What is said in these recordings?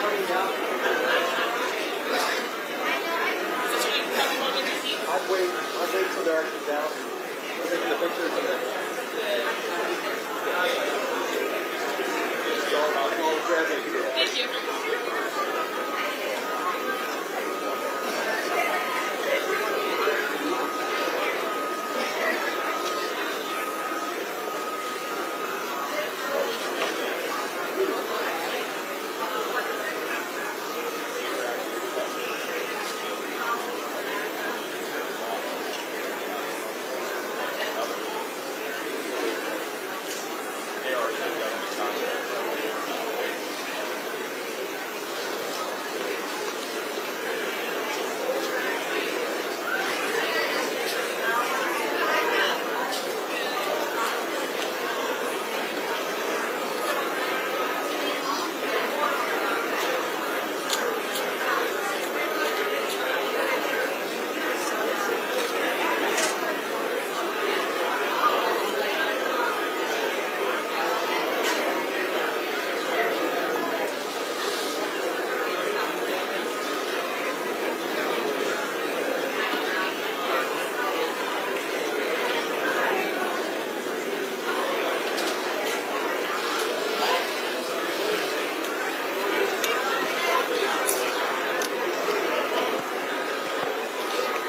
I'd wait till they're actually down. We're taking the pictures and then. Thank you.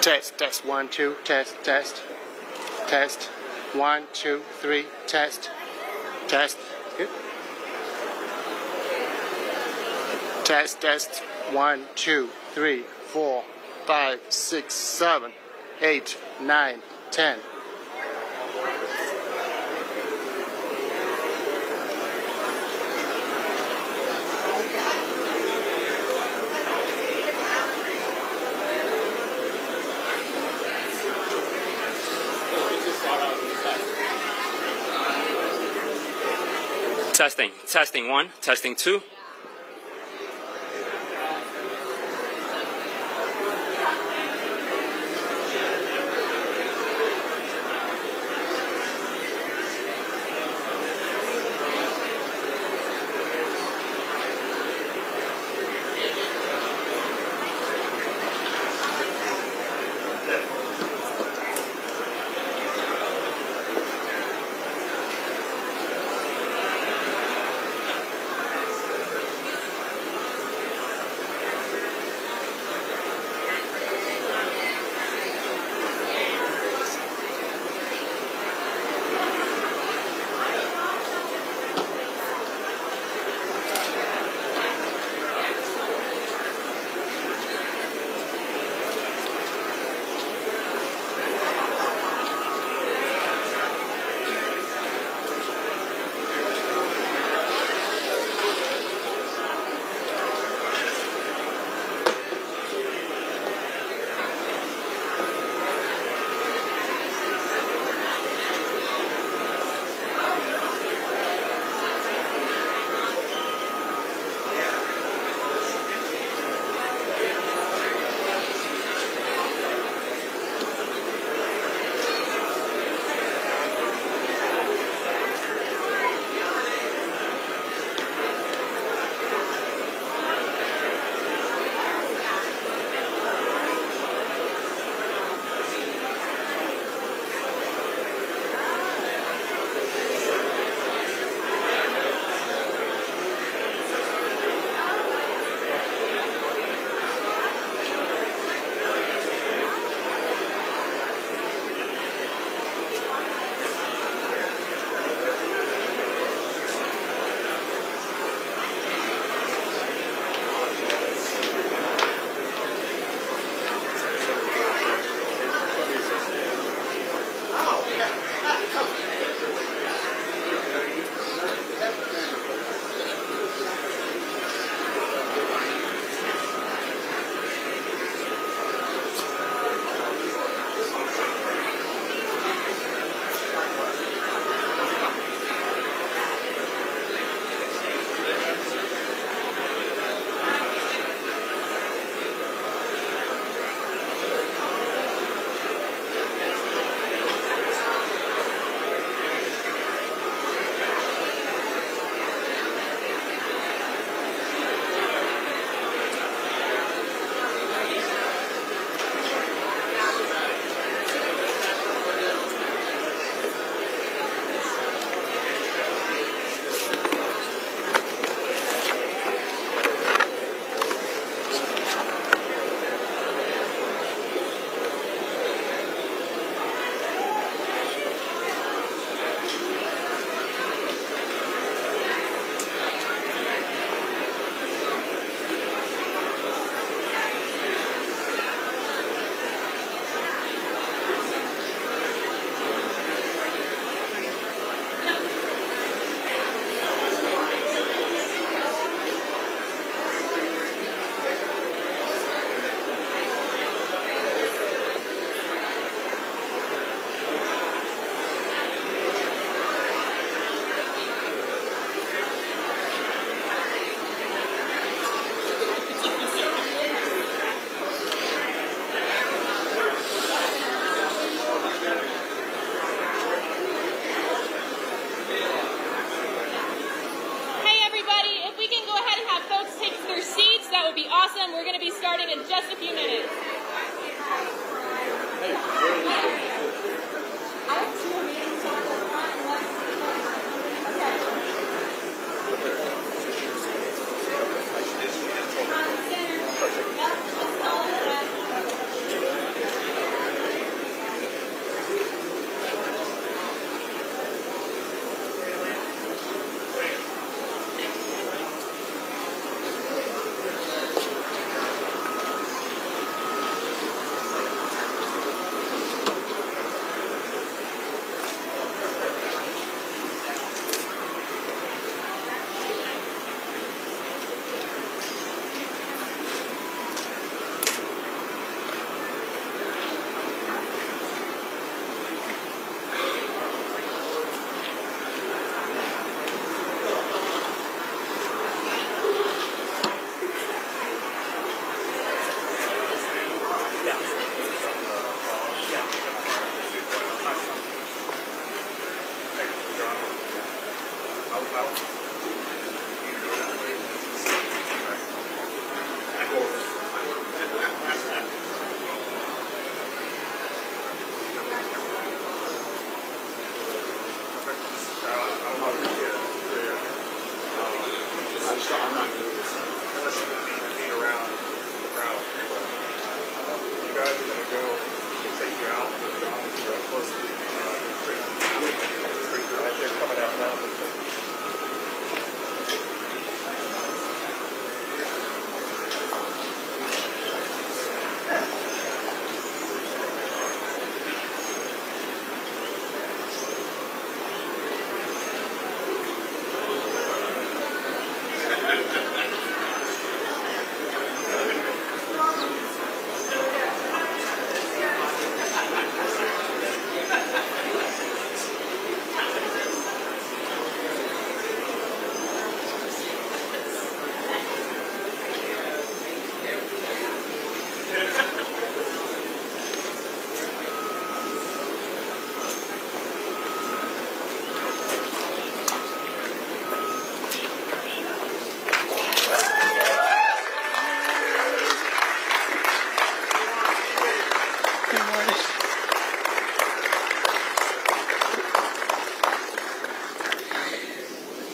Test 1 2 test 1 2 3 test good. Test 1 2 3 4 5 6 7 8 9 10. Testing 1, testing 2. welcome. We're going to be starting in just a few minutes.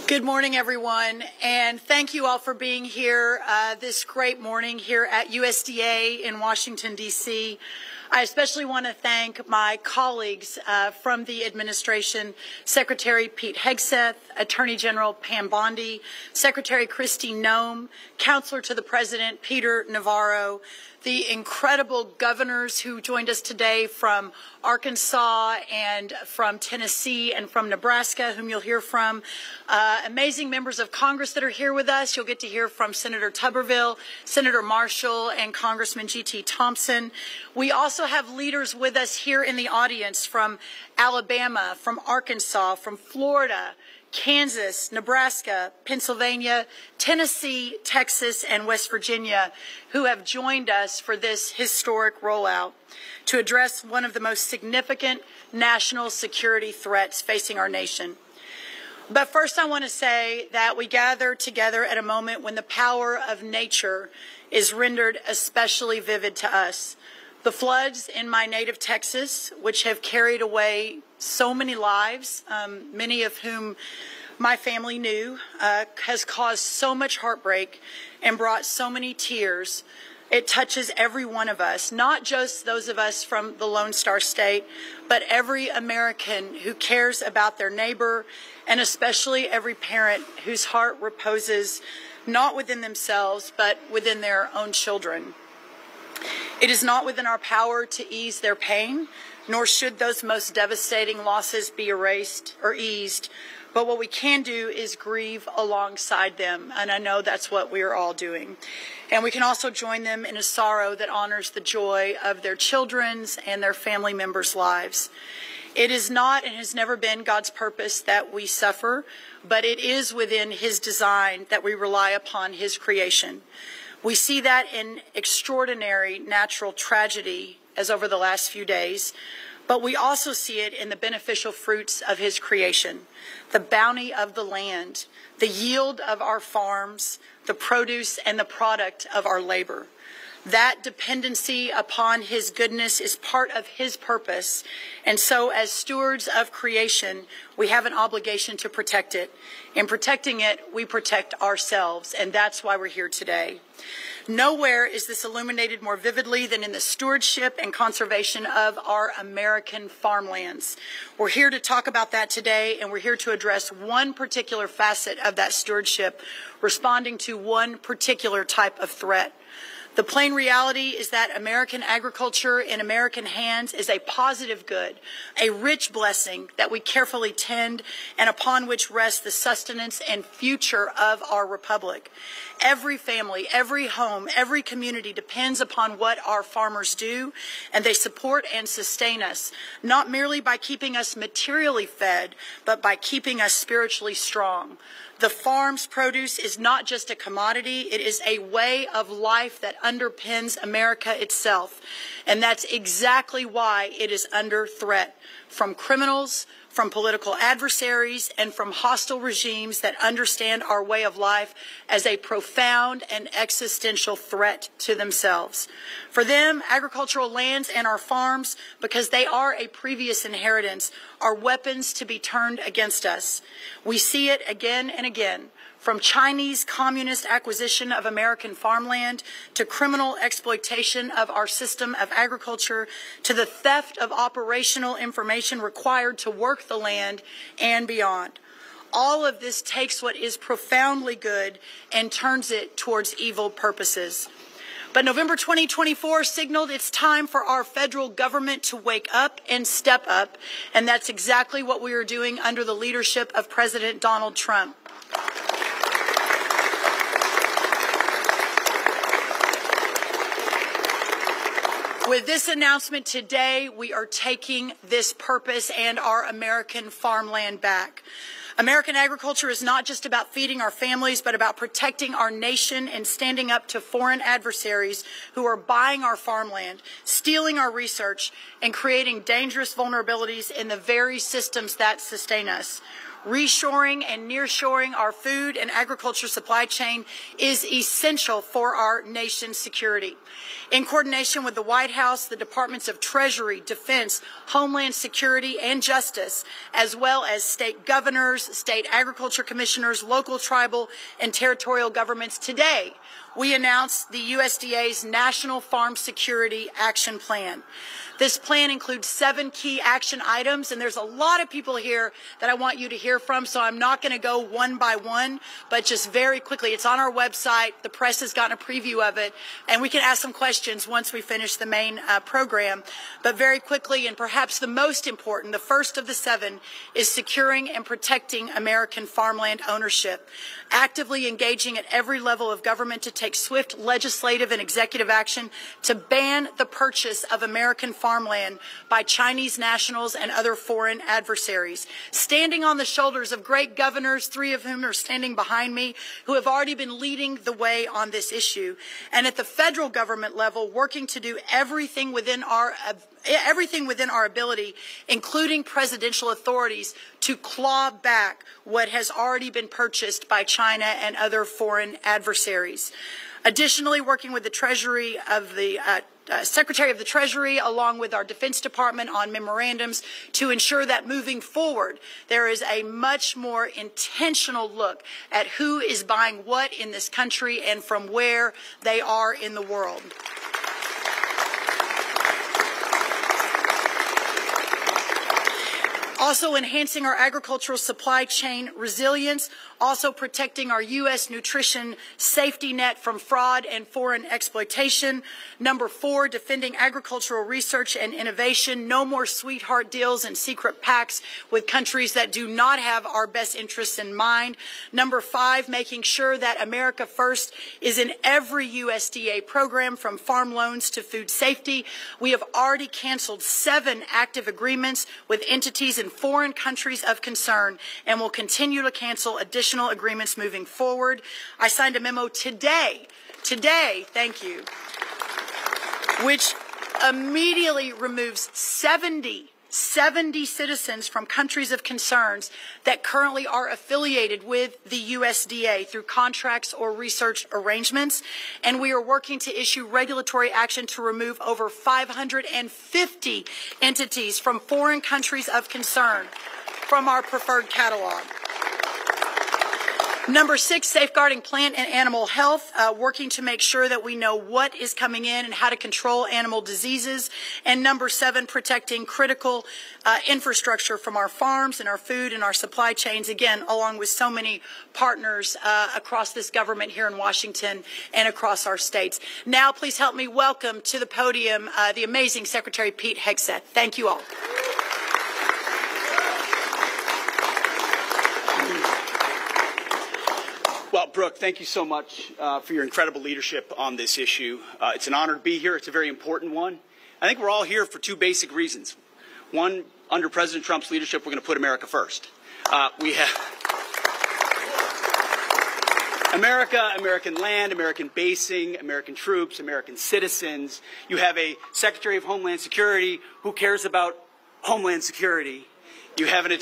Good morning, everyone, and thank you all for being here this great morning here at USDA in Washington, D.C. I especially want to thank my colleagues from the administration, Secretary Pete Hegseth, Attorney General Pam Bondi, Secretary Kristi Noem, Counselor to the President Peter Navarro, the incredible governors who joined us today from Arkansas and from Tennessee and from Nebraska, whom you'll hear from. Amazing members of Congress that are here with us. You'll get to hear from Senator Tuberville, Senator Marshall, and Congressman G.T. Thompson. We also have leaders with us here in the audience from Alabama, from Arkansas, from Florida, Kansas, Nebraska, Pennsylvania, Tennessee, Texas, and West Virginia, who have joined us for this historic rollout to address one of the most significant national security threats facing our nation. But first, I want to say that we gather together at a moment when the power of nature is rendered especially vivid to us. The floods in my native Texas, which have carried away so many lives, many of whom my family knew, has caused so much heartbreak and brought so many tears. It touches every one of us, not just those of us from the Lone Star State, but every American who cares about their neighbor, and especially every parent whose heart reposes not within themselves, but within their own children. It is not within our power to ease their pain, nor should those most devastating losses be erased or eased. But what we can do is grieve alongside them, and I know that's what we are all doing. And we can also join them in a sorrow that honors the joy of their children's and their family members' lives. It is not and has never been God's purpose that we suffer, but it is within His design that we rely upon His creation. We see that in extraordinary natural tragedy, as over the last few days, but we also see it in the beneficial fruits of his creation, the bounty of the land, the yield of our farms, the produce and the product of our labor. That dependency upon his goodness is part of his purpose, and so as stewards of creation, we have an obligation to protect it. In protecting it, we protect ourselves, and that's why we're here today. Nowhere is this illuminated more vividly than in the stewardship and conservation of our American farmlands. We're here to talk about that today, and we're here to address one particular facet of that stewardship, responding to one particular type of threat. The plain reality is that American agriculture in American hands is a positive good, a rich blessing that we carefully tend and upon which rests the sustenance and future of our republic. Every family, every home, every community depends upon what our farmers do, and they support and sustain us, not merely by keeping us materially fed, but by keeping us spiritually strong. The farm's produce is not just a commodity, it is a way of life that underpins America itself. And that's exactly why it is under threat from criminals, from political adversaries, and from hostile regimes that understand our way of life as a profound and existential threat to themselves. For them, agricultural lands and our farms, because they are a previous inheritance, are weapons to be turned against us. We see it again and again, from Chinese communist acquisition of American farmland to criminal exploitation of our system of agriculture to the theft of operational information required to work the land and beyond. All of this takes what is profoundly good and turns it towards evil purposes. But November 2024 signaled it's time for our federal government to wake up and step up, and that's exactly what we are doing under the leadership of President Donald Trump. With this announcement today, we are taking this purpose and our American farmland back. American agriculture is not just about feeding our families, but about protecting our nation and standing up to foreign adversaries who are buying our farmland, stealing our research, and creating dangerous vulnerabilities in the very systems that sustain us. Reshoring and nearshoring our food and agriculture supply chain is essential for our nation's security. In coordination with the White House, the Departments of Treasury, Defense, Homeland Security, and Justice, as well as state governors, state agriculture commissioners, local, tribal, and territorial governments, today we announced the USDA's National Farm Security Action Plan. This plan includes 7 key action items, and there's a lot of people here that I want you to hear from, so I'm not going to go one by one, but just very quickly. It's on our website. The press has gotten a preview of it, and we can ask some questions once we finish the main program. But very quickly, and perhaps the most important, the first of the 7, is securing and protecting American farmland ownership, actively engaging at every level of government to take swift legislative and executive action to ban the purchase of American farmland by Chinese nationals and other foreign adversaries, standing on the shoulders of great governors, 3 of whom are standing behind me, who have already been leading the way on this issue, and at the federal government level, working to do everything within our ability, including presidential authorities, to claw back what has already been purchased by China and other foreign adversaries. Additionally, working with the Treasury of the Secretary of the Treasury, along with our Defense Department, on memorandums to ensure that moving forward, there is a much more intentional look at who is buying what in this country and from where they are in the world. Also enhancing our agricultural supply chain resilience, also protecting our U.S. nutrition safety net from fraud and foreign exploitation. Number 4, defending agricultural research and innovation. No more sweetheart deals and secret pacts with countries that do not have our best interests in mind. Number 5, making sure that America First is in every USDA program, from farm loans to food safety. We have already canceled 7 active agreements with entities in foreign countries of concern and will continue to cancel additional agreements moving forward. I signed a memo today, thank you, which immediately removes 70 70 citizens from countries of concerns that currently are affiliated with the USDA through contracts or research arrangements, and we are working to issue regulatory action to remove over 550 entities from foreign countries of concern from our preferred catalog. Number 6, safeguarding plant and animal health, working to make sure that we know what is coming in and how to control animal diseases. And number 7, protecting critical infrastructure from our farms and our food and our supply chains, again, along with so many partners across this government here in Washington and across our states. Now, please help me welcome to the podium the amazing Secretary Pete Hegseth. Thank you all. Well, Brooke, thank you so much for your incredible leadership on this issue. It's an honor to be here. It's a very important one. I think we're all here for 2 basic reasons. One, under President Trump's leadership, we're going to put America first. We have America, American land, American basing, American troops, American citizens. You have a Secretary of Homeland Security who cares about Homeland Security. You have an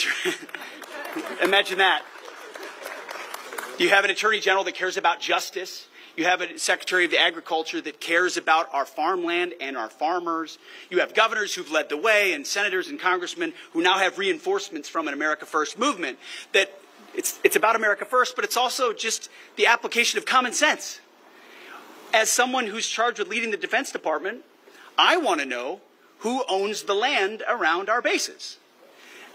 imagine that. You have an Attorney General that cares about justice. You have a Secretary of Agriculture that cares about our farmland and our farmers. You have governors who've led the way and senators and congressmen who now have reinforcements from an America First movement that it's about America First, but it's also just the application of common sense. As someone who's charged with leading the Defense Department, I want to know who owns the land around our bases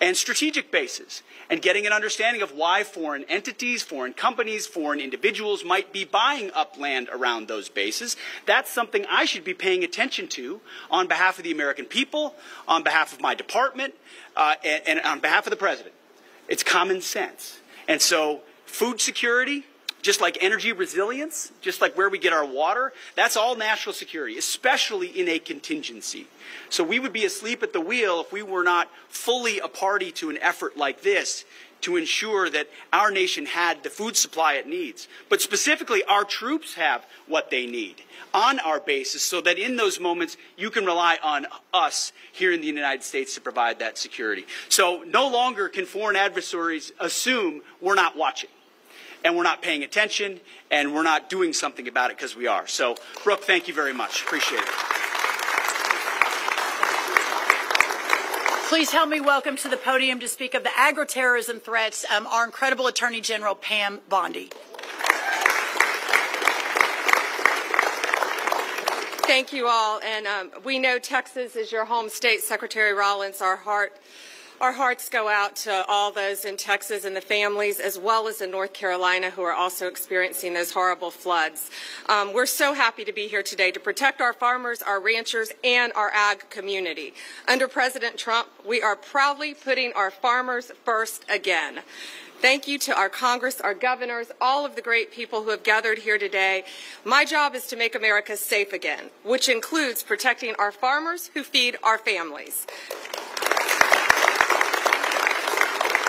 and strategic bases, and getting an understanding of why foreign entities, foreign companies, foreign individuals might be buying up land around those bases. That's something I should be paying attention to on behalf of the American people, on behalf of my department, and on behalf of the President. It's common sense. And so food security, just like energy resilience, just like where we get our water, that's all national security, especially in a contingency. So we would be asleep at the wheel if we were not fully a party to an effort like this to ensure that our nation had the food supply it needs. But specifically, our troops have what they need on our bases so that in those moments, you can rely on us here in the United States to provide that security. So no longer can foreign adversaries assume we're not watching, and we're not paying attention, and we're not doing something about it because we are. So, Brooke, thank you very much. Appreciate it. Please help me welcome to the podium to speak of the agro-terrorism threats our incredible Attorney General Pam Bondi. Thank you all. And we know Texas is your home state, Secretary Rollins. Our hearts go out to all those in Texas and the families, as well as in North Carolina, who are also experiencing those horrible floods. We're so happy to be here today to protect our farmers, our ranchers, and our ag community. Under President Trump, we are proudly putting our farmers first again. Thank you to our Congress, our governors, all of the great people who have gathered here today. My job is to make America safe again, which includes protecting our farmers who feed our families.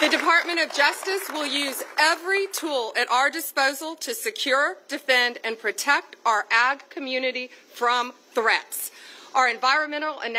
The Department of Justice will use every tool at our disposal to secure, defend, and protect our ag community from threats. Our Environmental and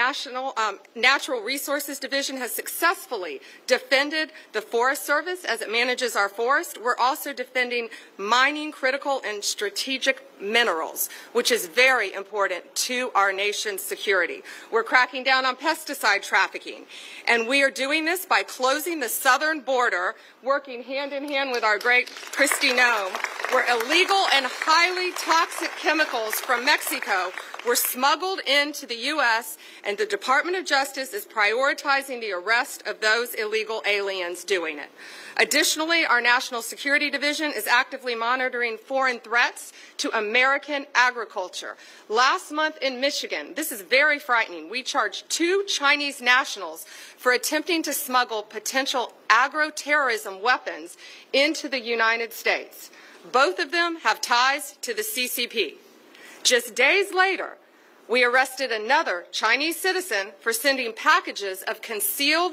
Natural Resources Division has successfully defended the Forest Service as it manages our forest. We're also defending mining critical and strategic minerals, which is very important to our nation's security. We're cracking down on pesticide trafficking, and we are doing this by closing the southern border, working hand in hand with our great Kristi Noem, where illegal and highly toxic chemicals from Mexico were smuggled into the U.S., and the Department of Justice is prioritizing the arrest of those illegal aliens doing it. Additionally, our National Security Division is actively monitoring foreign threats to American agriculture. Last month in Michigan, this is very frightening, we charged 2 Chinese nationals for attempting to smuggle potential agro-terrorism weapons into the United States. Both of them have ties to the CCP. Just days later, we arrested another Chinese citizen for sending packages of concealed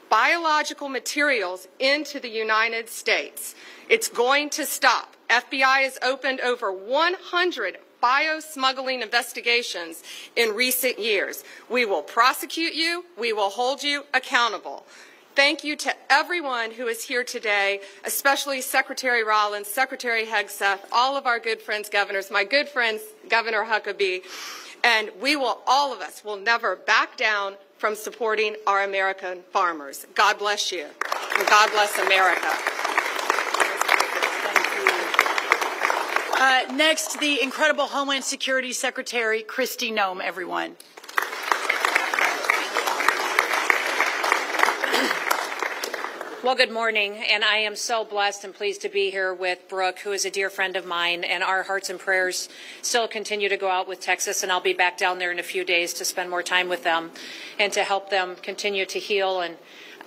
biological materials into the United States. It's going to stop. FBI has opened over 100 biosmuggling investigations in recent years. We will prosecute you. We will hold you accountable. Thank you to everyone who is here today, especially Secretary Rollins, Secretary Hegseth, all of our good friends governors, my good friend Governor Huckabee, and all of us will never back down from supporting our American farmers. God bless you, and God bless America. Next, the incredible Homeland Security Secretary, Kristi Noem, everyone. Well, good morning, and I am so blessed and pleased to be here with Brooke, who is a dear friend of mine, and our hearts and prayers still continue to go out with Texas, and I'll be back down there in a few days to spend more time with them and to help them continue to heal and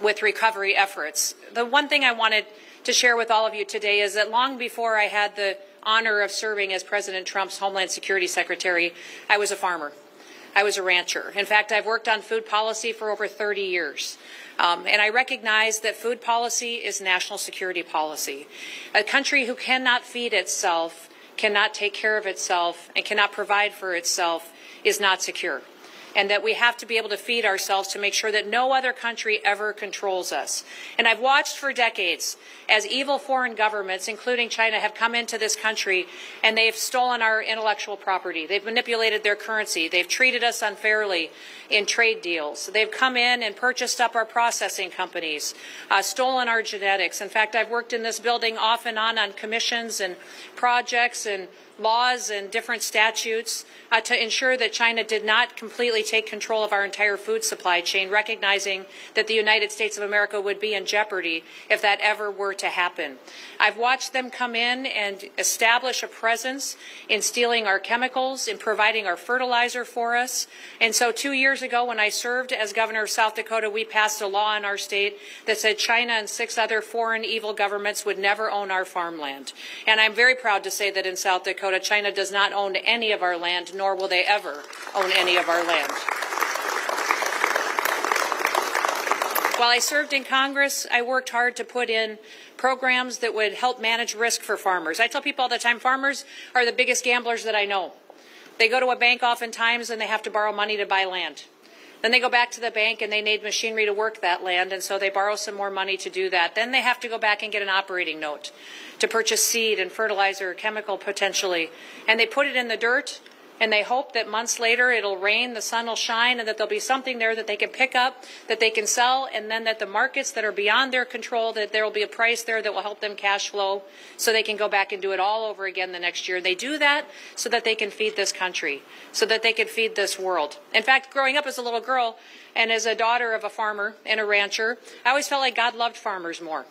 with recovery efforts. The one thing I wanted to share with all of you today is that long before I had the honor of serving as President Trump's Homeland Security Secretary, I was a farmer. I was a rancher. In fact, I've worked on food policy for over 30 years. And I recognize that food policy is national security policy. A country who cannot feed itself, cannot take care of itself, and cannot provide for itself is not secure. And that we have to be able to feed ourselves to make sure that no other country ever controls us. And I've watched for decades as evil foreign governments, including China, have come into this country and they've stolen our intellectual property. They've manipulated their currency. They've treated us unfairly in trade deals. They've come in and purchased up our processing companies, stolen our genetics. In fact, I've worked in this building off and on commissions and projects and laws and different statutes to ensure that China did not completely take control of our entire food supply chain, recognizing that the United States of America would be in jeopardy if that ever were to happen. I've watched them come in and establish a presence in stealing our chemicals, in providing our fertilizer for us. And so 2 years ago, when I served as governor of South Dakota, we passed a law in our state that said China and 6 other foreign evil governments would never own our farmland. And I'm very proud to say that in South Dakota, China does not own any of our land, nor will they ever own any of our land. While I served in Congress, I worked hard to put in programs that would help manage risk for farmers. I tell people all the time, farmers are the biggest gamblers that I know. They go to a bank oftentimes and they have to borrow money to buy land. Then they go back to the bank and they need machinery to work that land, and so they borrow some more money to do that. Then they have to go back and get an operating note to purchase seed and fertilizer or chemical potentially. And they put it in the dirt and they hope that months later it'll rain, the sun will shine, and that there'll be something there that they can pick up, that they can sell, and then that the markets that are beyond their control, that there will be a price there that will help them cash flow so they can go back and do it all over again the next year. They do that so that they can feed this country, so that they can feed this world. In fact, growing up as a little girl and as a daughter of a farmer and a rancher, I always felt like God loved farmers more.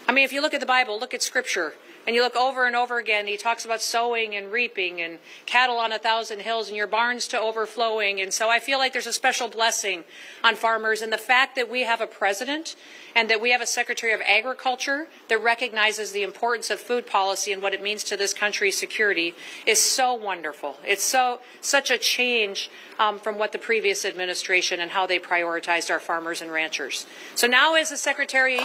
I mean, if you look at the Bible, look at Scripture, and you look over and over again, he talks about sowing and reaping and cattle on 1,000 hills and your barns to overflowing. And so I feel like there's a special blessing on farmers. And the fact that we have a president and that we have a Secretary of Agriculture that recognizes the importance of food policy and what it means to this country's security is so wonderful. It's such a change from what the previous administration and how they prioritized our farmers and ranchers. So now as the Secretary...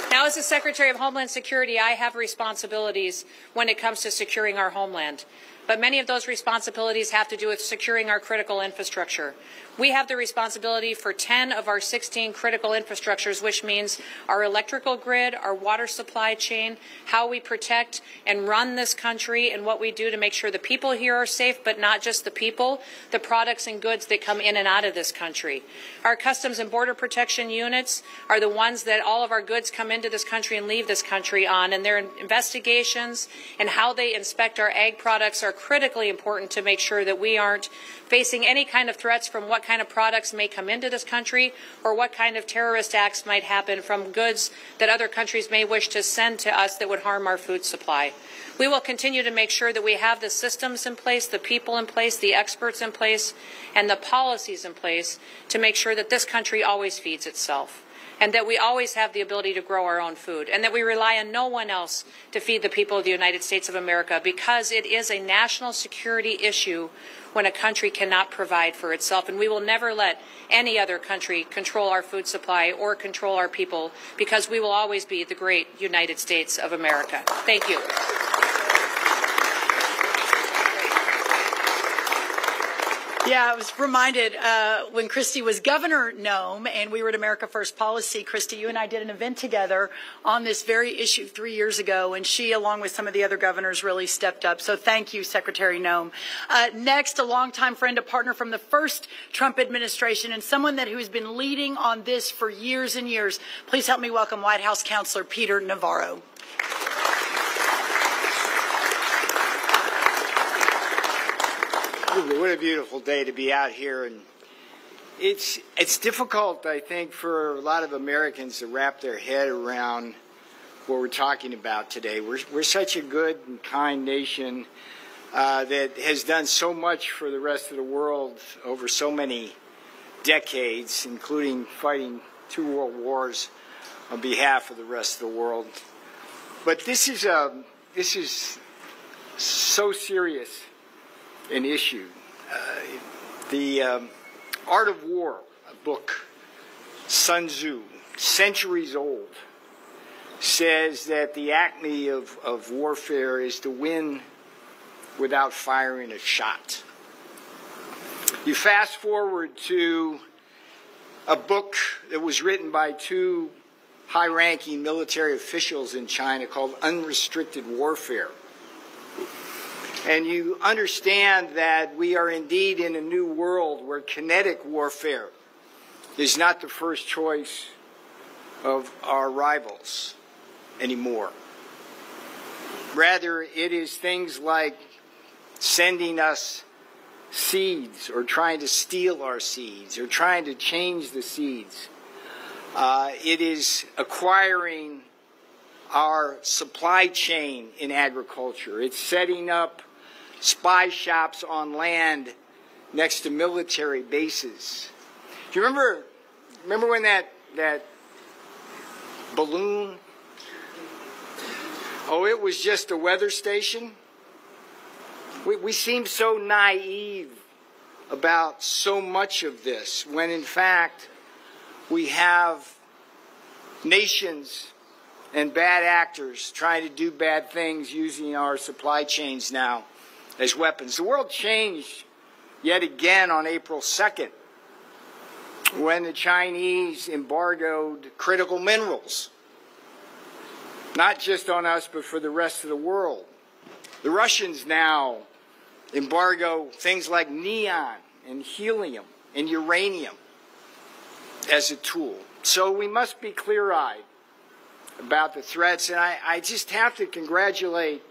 Now, as the Secretary of Homeland Security, I have responsibilities when it comes to securing our homeland. But many of those responsibilities have to do with securing our critical infrastructure. We have the responsibility for 10 of our 16 critical infrastructures, which means our electrical grid, our water supply chain, how we protect and run this country, and what we do to make sure the people here are safe, but not just the people, the products and goods that come in and out of this country. Our Customs and Border Protection units are the ones that all of our goods come into this country and leave this country on, and their investigations and how they inspect our ag products are critically important to make sure that we aren't facing any kind of threats from what kind of products may come into this country or what kind of terrorist acts might happen from goods that other countries may wish to send to us that would harm our food supply. We will continue to make sure that we have the systems in place, the people in place, the experts in place, and the policies in place to make sure that this country always feeds itself. and that we always have the ability to grow our own food, and that we rely on no one else to feed the people of the United States of America, because it is a national security issue when a country cannot provide for itself. And we will never let any other country control our food supply or control our people, because we will always be the great United States of America. Thank you. Yeah, I was reminded when Christy was Governor Nome and we were at America First Policy, Christy, you and I did an event together on this very issue 3 years ago, and she, along with some of the other governors, really stepped up. So thank you, Secretary Nome. Next, a longtime friend, a partner from the first Trump administration, and someone who has been leading on this for years and years. Please help me welcome White House Counselor Peter Navarro. What a beautiful day to be out here, and it's difficult, I think, for a lot of Americans to wrap their head around what we're talking about today. We're such a good and kind nation that has done so much for the rest of the world over so many decades, including fighting 2 world wars on behalf of the rest of the world. But this is so serious an issue. The Art of War, a book, Sun Tzu, centuries old, says that the acme of warfare is to win without firing a shot. You fast forward to a book that was written by 2 high-ranking military officials in China called Unrestricted Warfare. And you understand that we are indeed in a new world where kinetic warfare is not the first choice of our rivals anymore. Rather, it is things like sending us seeds, or trying to steal our seeds, or trying to change the seeds. It is acquiring our supply chain in agriculture. It's setting up spy shops on land next to military bases. Do you remember when that balloon, it was just a weather station? We seem so naive about so much of this, when in fact we have nations and bad actors trying to do bad things using our supply chains now as weapons. The world changed yet again on April 2nd when the Chinese embargoed critical minerals, not just on us but for the rest of the world. The Russians now embargo things like neon and helium and uranium as a tool. So we must be clear-eyed about the threats, and I just have to congratulate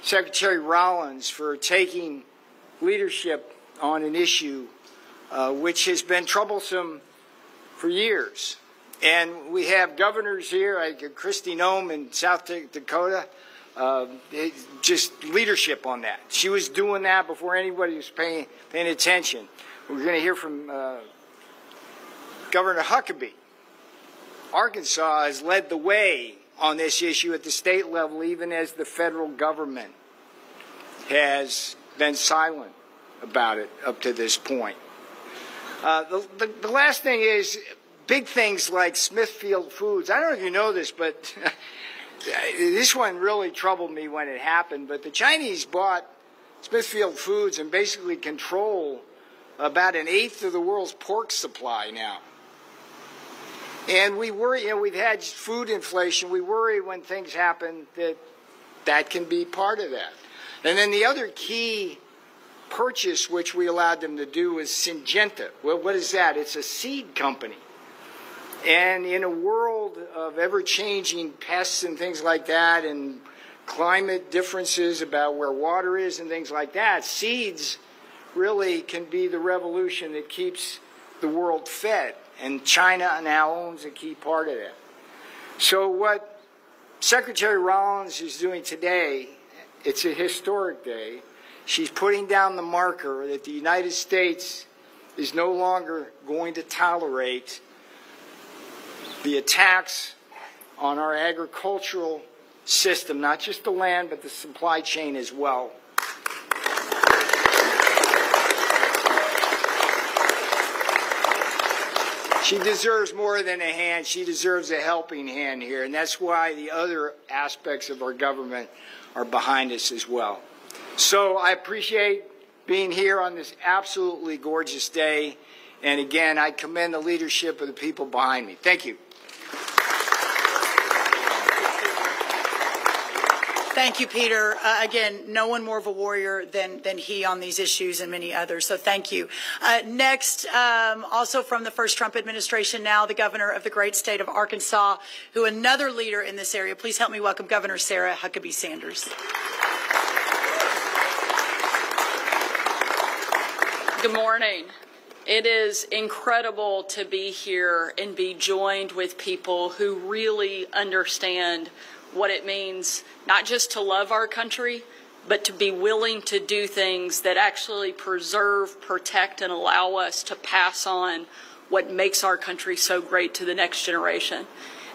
Secretary Rollins for taking leadership on an issue which has been troublesome for years. And we have governors here, like Kristi Noem in South Dakota, just leadership on that. She was doing that before anybody was paying attention. We're going to hear from Governor Huckabee. Arkansas has led the way on this issue at the state level, even as the federal government has been silent about it up to this point. The last thing is big things like Smithfield Foods. I don't know if you know this, but this one really troubled me when it happened. But the Chinese bought Smithfield Foods and basically control about 1/8 of the world's pork supply now. And we worry, we've had food inflation. We worry when things happen that can be part of that. And then the other key purchase which we allowed them to do is Syngenta. Well, what is that? It's a seed company. And in a world of ever-changing pests and things like that, and climate differences about where water is and things like that, seeds really can be the revolution that keeps the world fed. And China now owns a key part of that. So what Secretary Rollins is doing today, it's a historic day. She's putting down the marker that the United States is no longer going to tolerate the attacks on our agricultural system, not just the land, but the supply chain as well. She deserves more than a hand. She deserves a helping hand here. And that's why the other aspects of our government are behind us as well. So I appreciate being here on this absolutely gorgeous day. And again, I commend the leadership of the people behind me. Thank you. Thank you, Peter. Again, no one more of a warrior than he on these issues and many others, so thank you. Next, also from the first Trump administration now, the governor of the great state of Arkansas, who another leader in this area. Please help me welcome Governor Sarah Huckabee Sanders. Good morning. It is incredible to be here and be joined with people who really understand what it means not just to love our country, but to be willing to do things that actually preserve, protect, and allow us to pass on what makes our country so great to the next generation.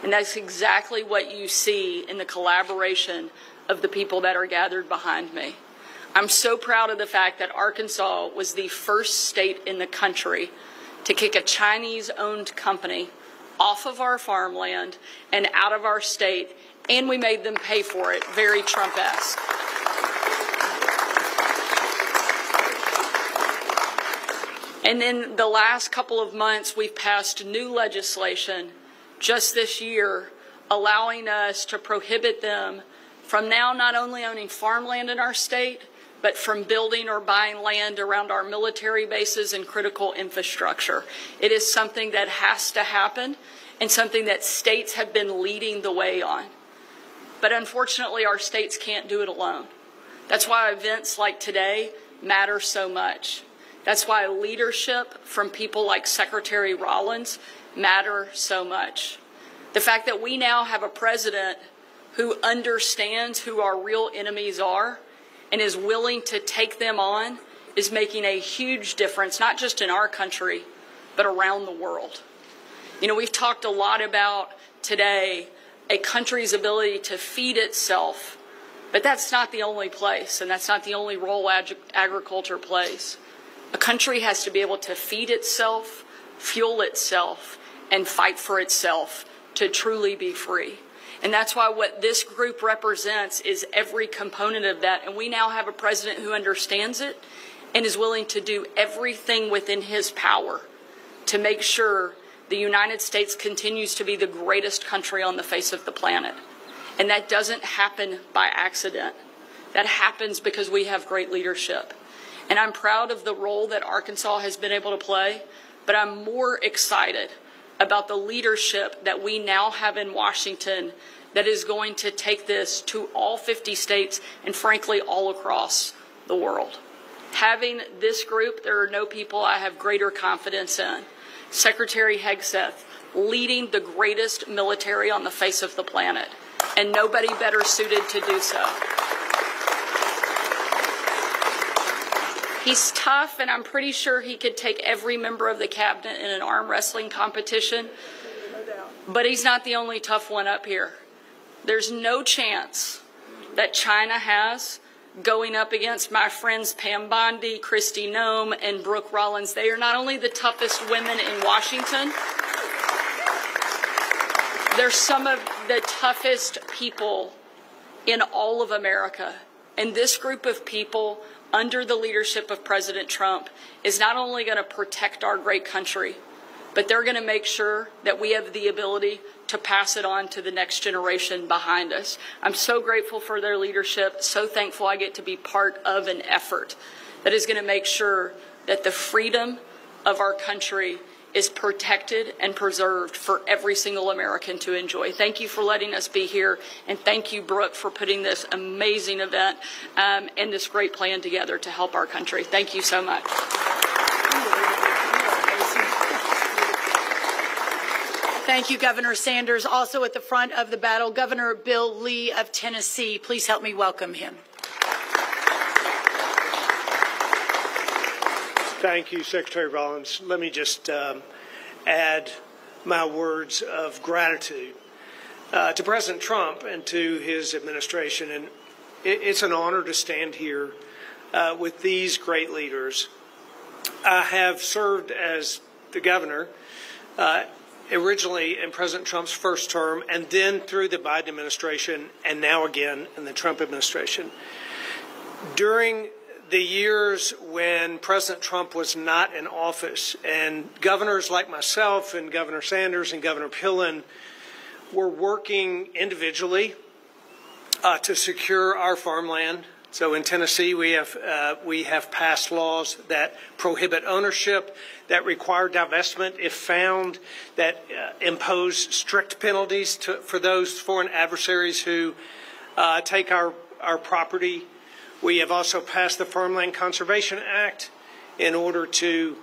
And that's exactly what you see in the collaboration of the people that are gathered behind me. I'm so proud of the fact that Arkansas was the first state in the country to kick a Chinese-owned company off of our farmland and out of our state, and we made them pay for it, very Trump-esque. And in the last couple of months, we've passed new legislation just this year allowing us to prohibit them from now not only owning farmland in our state, but from building or buying land around our military bases and critical infrastructure. It is something that has to happen and something that states have been leading the way on. But unfortunately, our states can't do it alone. That's why events like today matter so much. That's why leadership from people like Secretary Rollins matter so much. The fact that we now have a president who understands who our real enemies are and is willing to take them on is making a huge difference, not just in our country, but around the world. You know, we've talked a lot about today a country's ability to feed itself, but that's not the only place, and that's not the only role agriculture plays. A country has to be able to feed itself, fuel itself, and fight for itself to truly be free. And that's why what this group represents is every component of that, and we now have a president who understands it and is willing to do everything within his power to make sure the United States continues to be the greatest country on the face of the planet. And that doesn't happen by accident. That happens because we have great leadership. And I'm proud of the role that Arkansas has been able to play, but I'm more excited about the leadership that we now have in Washington that is going to take this to all 50 states and frankly all across the world. Having this group, there are no people I have greater confidence in. Secretary Hegseth leading the greatest military on the face of the planet, and nobody better suited to do so. He's tough, and I'm pretty sure he could take every member of the cabinet in an arm wrestling competition, but he's not the only tough one up here. There's no chance that China has going up against my friends Pam Bondi, Kristi Noem, and Brooke Rollins. They are not only the toughest women in Washington, they're some of the toughest people in all of America. And this group of people, under the leadership of President Trump, is not only going to protect our great country, but they're going to make sure that we have the ability to pass it on to the next generation behind us. I'm so grateful for their leadership, so thankful I get to be part of an effort that is going to make sure that the freedom of our country is protected and preserved for every single American to enjoy. Thank you for letting us be here, and thank you, Brooke, for putting this amazing event and this great plan together to help our country. Thank you so much. Thank you, Governor Sanders. Also at the front of the battle, Governor Bill Lee of Tennessee. Please help me welcome him. Thank you, Secretary Rollins. Let me just add my words of gratitude to President Trump and to his administration. And it's an honor to stand here with these great leaders. I have served as the governor originally in President Trump's first term, and then through the Biden administration, and now again in the Trump administration. During the years when President Trump was not in office, and governors like myself and Governor Sanders and Governor Pillen were working individually to secure our farmland. So in Tennessee, we have passed laws that prohibit ownership, that require divestment if found, that impose strict penalties for those foreign adversaries who take our property. We have also passed the Farmland Conservation Act in order to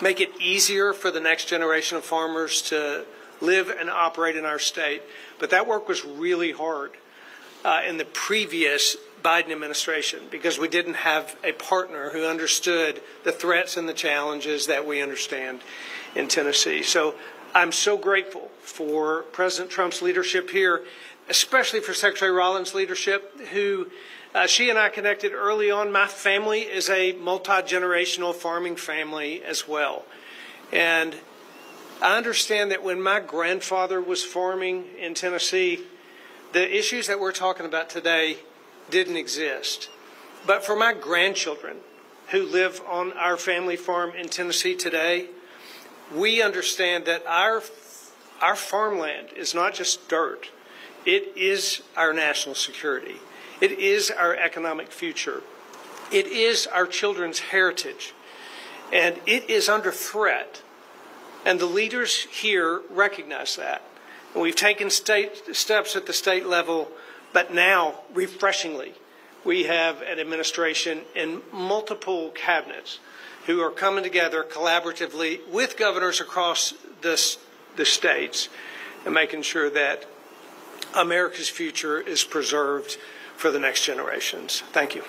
make it easier for the next generation of farmers to live and operate in our state. But that work was really hard in the previous Biden administration because we didn't have a partner who understood the threats and the challenges that we understand in Tennessee. So I'm so grateful for President Trump's leadership here, especially for Secretary Rollins' leadership, who she and I connected early on. My family is a multi-generational farming family as well. And I understand that when my grandfather was farming in Tennessee, the issues that we're talking about today didn't exist. But for my grandchildren who live on our family farm in Tennessee today, we understand that our farmland is not just dirt. It is our national security. It is our economic future. It is our children's heritage. And it is under threat. And the leaders here recognize that. And we've taken steps at the state level, but now, refreshingly, we have an administration and multiple cabinets who are coming together collaboratively with governors across the states and making sure that America's future is preserved for the next generations. Thank you.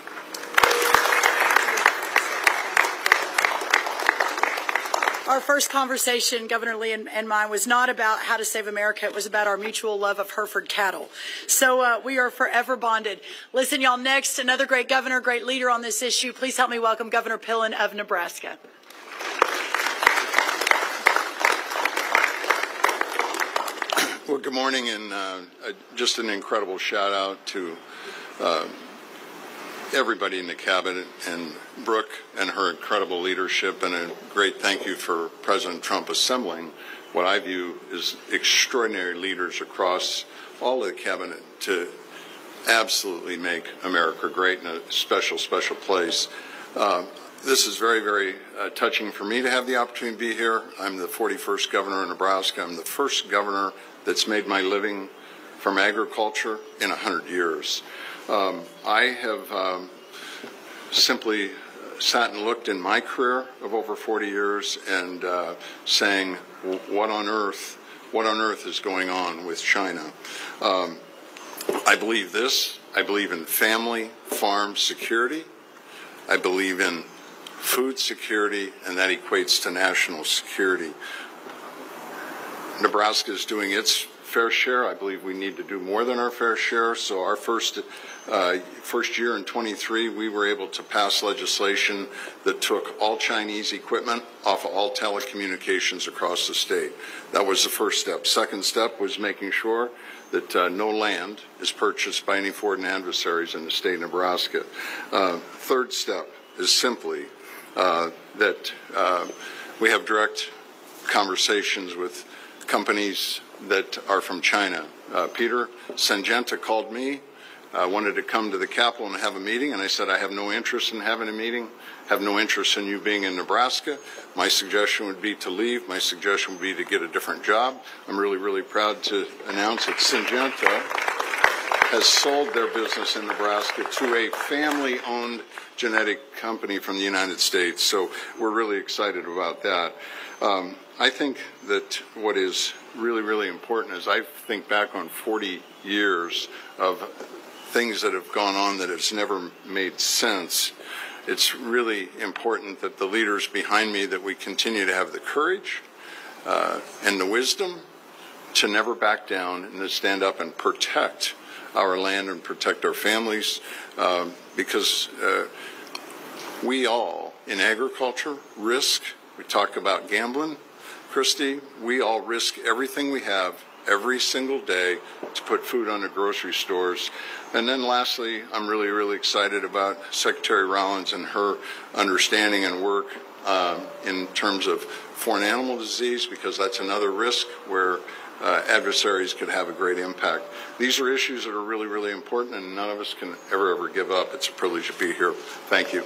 Our first conversation, Governor Lee and mine, was not about how to save America. It was about our mutual love of Hereford cattle. So we are forever bonded. Listen, y'all, next, another great governor, great leader on this issue. Please help me welcome Governor Pillen of Nebraska. Well, good morning, and just an incredible shout out to everybody in the cabinet and Brooke and her incredible leadership, and a great thank you for President Trump assembling what I view as extraordinary leaders across all of the cabinet to absolutely make America great in a special, special place. This is very, very touching for me to have the opportunity to be here. I'm the 41st governor of Nebraska. I'm the first governor that's made my living from agriculture in 100 years. I have simply sat and looked in my career of over 40 years and saying, what on earth is going on with China? I believe this. I believe in family farm security. I believe in food security, and that equates to national security. Nebraska is doing its fair share. I believe we need to do more than our fair share. So our first year in 23, we were able to pass legislation that took all Chinese equipment off of all telecommunications across the state. That was the first step. Second step was making sure that no land is purchased by any foreign adversaries in the state of Nebraska. Third step is simply that we have direct conversations with companies that are from China. Peter Syngenta called me, wanted to come to the Capitol and have a meeting, and I said, I have no interest in having a meeting, have no interest in you being in Nebraska. My suggestion would be to leave. My suggestion would be to get a different job. I'm really, really proud to announce that Syngenta has sold their business in Nebraska to a family-owned genetic company from the United States. So we're really excited about that. I think that what is really, really important is I think back on 40 years of things that have gone on that has never made sense. It's really important that the leaders behind me, that we continue to have the courage, and the wisdom to never back down and to stand up and protect our land and protect our families, because we all in agriculture risk. We talk about gambling, Christy. We all risk everything we have every single day to put food on the grocery stores. And then lastly, I'm really, really excited about Secretary Rollins and her understanding and work in terms of foreign animal disease, because that's another risk where adversaries could have a great impact. These are issues that are really, really important, and none of us can ever give up. It's a privilege to be here. Thank you.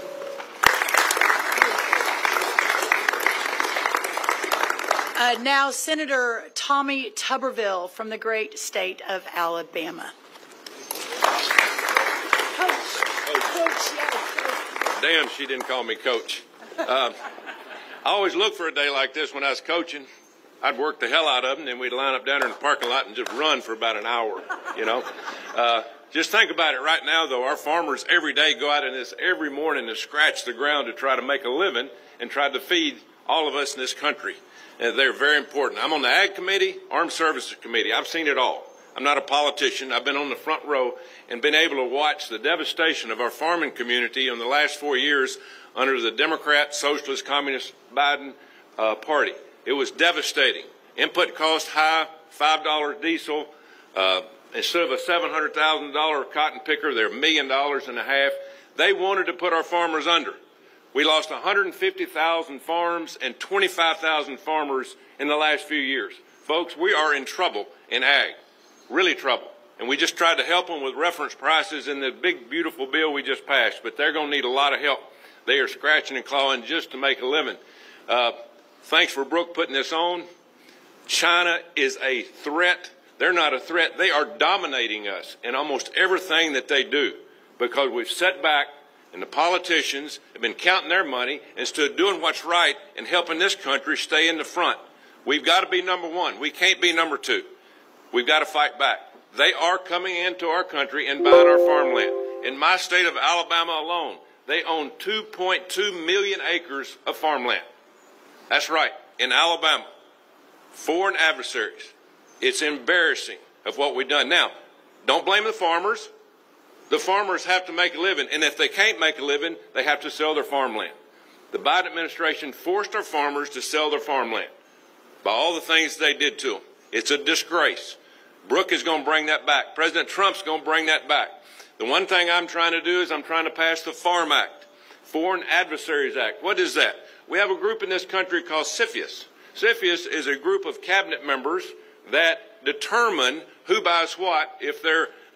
Now, Senator Tommy Tuberville from the great state of Alabama. Damn, she didn't call me coach. I always look for a day like this when I was coaching. I'd work the hell out of them, and we'd line up down there in the parking lot and just run for about an hour, you know. Just think about it right now, though. Our farmers every day go out in this every morning to scratch the ground to try to make a living and try to feed all of us in this country. And they're very important. I'm on the Ag Committee, Armed Services Committee. I've seen it all. I'm not a politician. I've been on the front row and been able to watch the devastation of our farming community in the last 4 years under the Democrat, Socialist, Communist Biden party. It was devastating. Input cost high, $5 diesel. Instead of a $700,000 cotton picker, they're $1.5 million. They wanted to put our farmers under. We lost 150,000 farms and 25,000 farmers in the last few years. Folks, we are in trouble in ag, really trouble. And we just tried to help them with reference prices in the big, beautiful bill we just passed, but they're going to need a lot of help. They are scratching and clawing just to make a living. Thanks for Brooke putting this on. China is a threat. They're not a threat. They are dominating us in almost everything that they do, because we've set back and the politicians have been counting their money instead of doing what's right and helping this country stay in the front. We've got to be number one. We can't be number two. We've got to fight back. They are coming into our country and buying our farmland. In my state of Alabama alone, they own 2.2 million acres of farmland. That's right, in Alabama. Foreign adversaries. It's embarrassing of what we've done. Now, don't blame the farmers. The farmers have to make a living, and if they can't make a living, they have to sell their farmland. The Biden administration forced our farmers to sell their farmland by all the things they did to them. It's a disgrace. Brooke is going to bring that back. President Trump's going to bring that back. The one thing I'm trying to do is I'm trying to pass the Farm Act, Foreign Adversaries Act. What is that? We have a group in this country called CFIUS. CFIUS is a group of cabinet members that determine who buys what if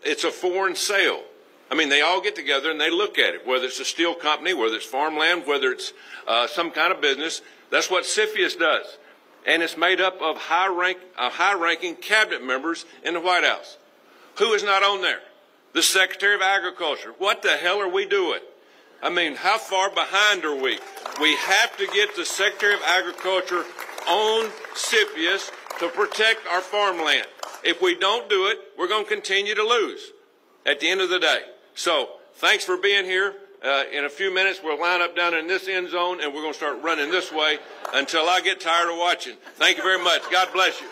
it's a foreign sale. I mean, they all get together and they look at it, whether it's a steel company, whether it's farmland, whether it's some kind of business. That's what CFIUS does. And it's made up of high-ranking cabinet members in the White House. Who is not on there? The Secretary of Agriculture. What the hell are we doing? I mean, how far behind are we? We have to get the Secretary of Agriculture on CFIUS to protect our farmland. If we don't do it, we're going to continue to lose at the end of the day. So, thanks for being here. In a few minutes, we'll line up down in this end zone, and we're going to start running this way until I get tired of watching. Thank you very much. God bless you.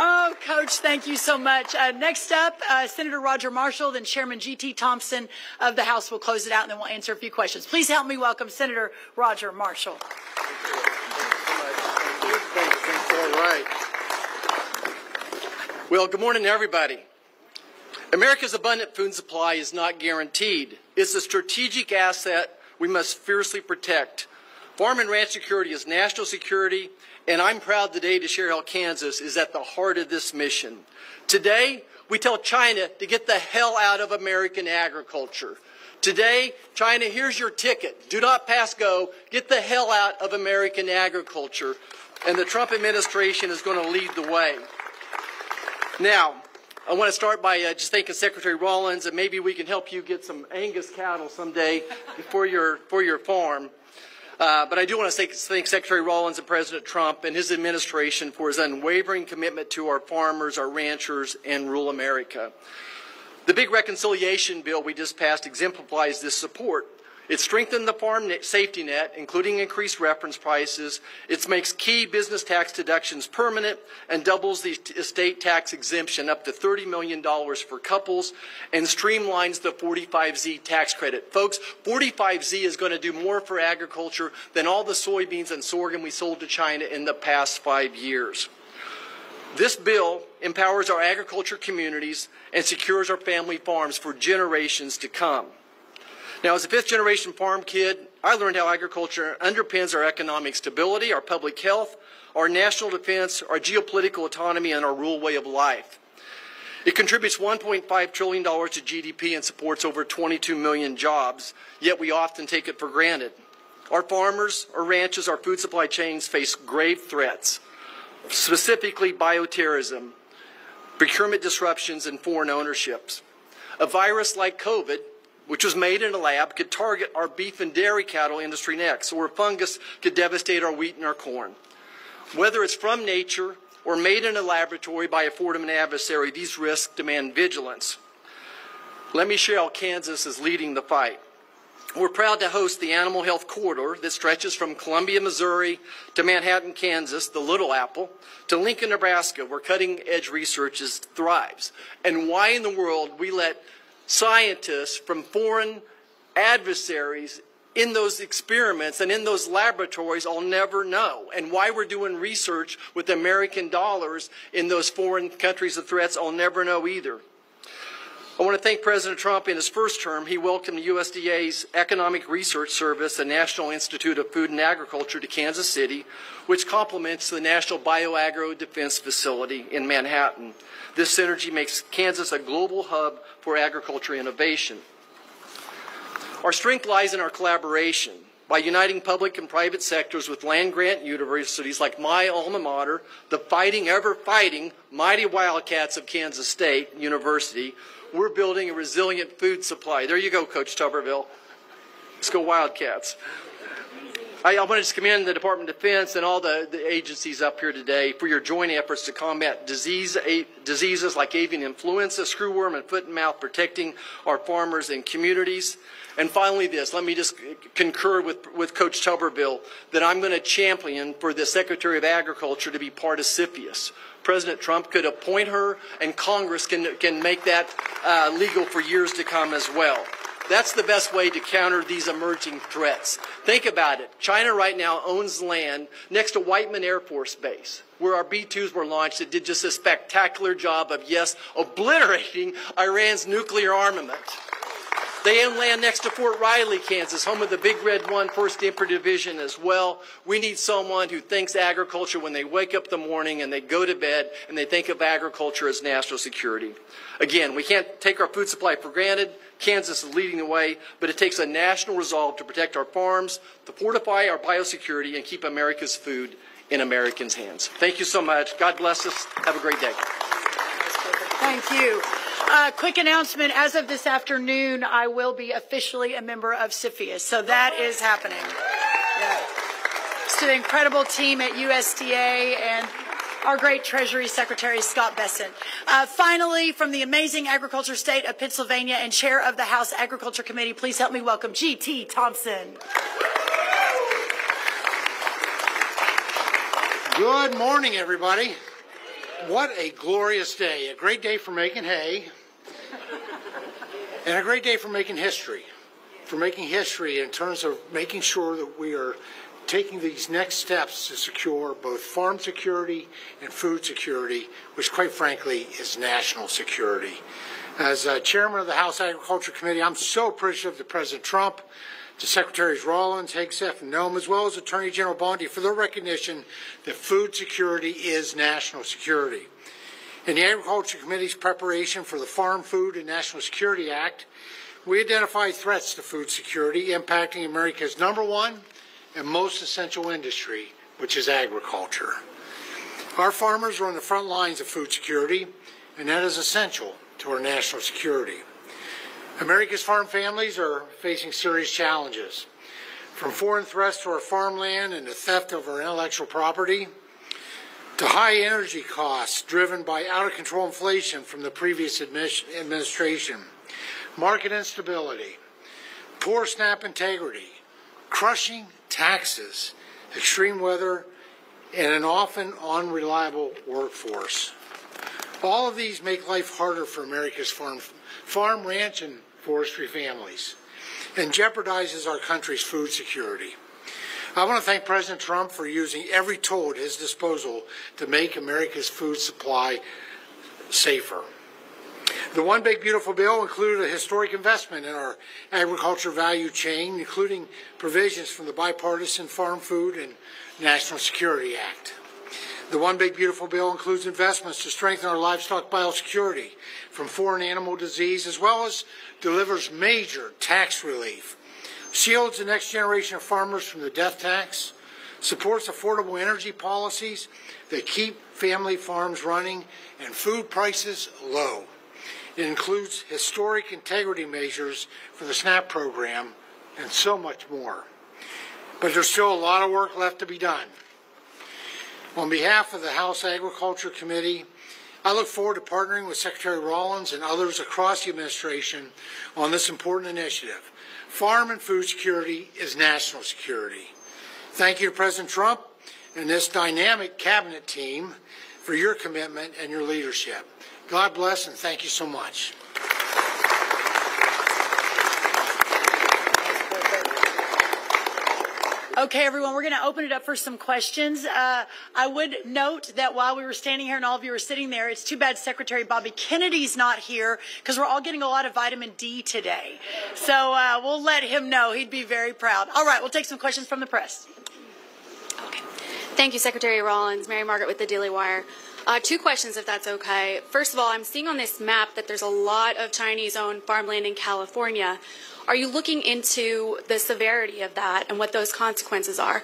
Oh, Coach, thank you so much. Next up, Senator Roger Marshall, then Chairman G.T. Thompson of the House will close it out, and then we'll answer a few questions. Please help me welcome Senator Roger Marshall. Thanks. All right. Well, good morning, everybody. America's abundant food supply is not guaranteed. It's a strategic asset we must fiercely protect. Farm and ranch security is national security, and I'm proud today to share how Kansas is at the heart of this mission. Today, we tell China to get the hell out of American agriculture. Today, China, here's your ticket. Do not pass go. Get the hell out of American agriculture. And the Trump administration is going to lead the way. Now, I want to start by just thanking Secretary Rollins, and maybe we can help you get some Angus cattle someday for your farm. But I do want to thank Secretary Rollins and President Trump and his administration for his unwavering commitment to our farmers, our ranchers, and rural America. The big reconciliation bill we just passed exemplifies this support. It strengthened the farm safety net, including increased reference prices. It makes key business tax deductions permanent and doubles the estate tax exemption up to $30 million for couples and streamlines the 45Z tax credit. Folks, 45Z is going to do more for agriculture than all the soybeans and sorghum we sold to China in the past 5 years. This bill empowers our agriculture communities and secures our family farms for generations to come. Now, as a fifth-generation farm kid, I learned how agriculture underpins our economic stability, our public health, our national defense, our geopolitical autonomy, and our rural way of life. It contributes $1.5 trillion to GDP and supports over 22 million jobs, yet we often take it for granted. Our farmers, our ranches, our food supply chains face grave threats, specifically bioterrorism, procurement disruptions, and foreign ownerships. A virus like COVID, which was made in a lab, could target our beef and dairy cattle industry next, or a fungus could devastate our wheat and our corn. Whether it's from nature or made in a laboratory by a foreign adversary, these risks demand vigilance. Let me share how Kansas is leading the fight. We're proud to host the Animal Health Corridor that stretches from Columbia, Missouri to Manhattan, Kansas, the Little Apple, to Lincoln, Nebraska, where cutting-edge research thrives. And why in the world we let scientists from foreign adversaries in those experiments and in those laboratories, I'll never know. And why we're doing research with American dollars in those foreign countries of threats, I'll never know either. I want to thank President Trump. In his first term, he welcomed USDA's Economic Research Service, the National Institute of Food and Agriculture, to Kansas City, which complements the National Bioagro Defense Facility in Manhattan. This synergy makes Kansas a global hub for agriculture innovation. Our strength lies in our collaboration. By uniting public and private sectors with land-grant universities like my alma mater, the fighting, ever-fighting, mighty Wildcats of Kansas State University, we're building a resilient food supply. There you go, Coach Tuberville. Let's go Wildcats. I want to just commend the Department of Defense and all the agencies up here today for your joint efforts to combat diseases like avian influenza, screwworm, and foot and mouth, protecting our farmers and communities. And finally this, let me just concur with Coach Tuberville that I'm going to champion for the Secretary of Agriculture to be part of CFIUS. President Trump could appoint her, and Congress can make that legal for years to come as well. That's the best way to counter these emerging threats. Think about it. China right now owns land next to Whiteman Air Force Base, where our B-2s were launched that did just a spectacular job of, yes, obliterating Iran's nuclear armament. They own land next to Fort Riley, Kansas, home of the Big Red 1 1st Infantry Division as well. We need someone who thinks agriculture when they wake up in the morning and they go to bed and they think of agriculture as national security. Again, we can't take our food supply for granted. Kansas is leading the way, but it takes a national resolve to protect our farms, to fortify our biosecurity, and keep America's food in Americans' hands. Thank you so much. God bless us. Have a great day. Thank you. Quick announcement. As of this afternoon, I will be officially a member of CFIUS. So that is happening. Yeah. To the incredible team at USDA and our great Treasury Secretary, Scott Bessent. Finally, from the amazing agriculture state of Pennsylvania and chair of the House Agriculture Committee, please help me welcome G.T. Thompson. Good morning, everybody. What a glorious day. A great day for making hay. And a great day for making history. For making history in terms of making sure that we are taking these next steps to secure both farm security and food security, which quite frankly is national security. As chairman of the House Agriculture Committee, I'm so appreciative to President Trump, to Secretaries Rollins, Hegseth, and Nome, as well as Attorney General Bondi for their recognition that food security is national security. In the Agriculture Committee's preparation for the Farm Food and National Security Act, we identified threats to food security impacting America's #1 and most essential industry, which is agriculture. Our farmers are on the front lines of food security, and that is essential to our national security. America's farm families are facing serious challenges, from foreign threats to our farmland and the theft of our intellectual property, to high energy costs driven by out-of-control inflation from the previous administration, market instability, poor SNAP integrity, crushing taxes, extreme weather, and an often unreliable workforce. All of these make life harder for America's farm, ranch, and forestry families, and jeopardizes our country's food security. I want to thank President Trump for using every tool at his disposal to make America's food supply safer. The One Big Beautiful Bill included a historic investment in our agriculture value chain, including provisions from the Bipartisan Farm Food and National Security Act. The One Big Beautiful Bill includes investments to strengthen our livestock biosecurity from foreign animal disease, as well as delivers major tax relief, shields the next generation of farmers from the death tax, supports affordable energy policies that keep family farms running and food prices low. It includes historic integrity measures for the SNAP program and so much more. But there's still a lot of work left to be done. On behalf of the House Agriculture Committee, I look forward to partnering with Secretary Rollins and others across the administration on this important initiative. Farm and food security is national security. Thank you to President Trump and this dynamic cabinet team for your commitment and your leadership. God bless and thank you so much. Okay, everyone, we're going to open it up for some questions. I would note that while we were standing here and all of you were sitting there, it's too bad Secretary Bobby Kennedy's not here because we're all getting a lot of vitamin D today. So we'll let him know. He'd be very proud. All right, we'll take some questions from the press. Okay. Thank you, Secretary Rollins. Mary Margaret with the Daily Wire. Two questions, if that's okay. First of all, I'm seeing on this map that there's a lot of Chinese-owned farmland in California. Are you looking into the severity of that and what those consequences are?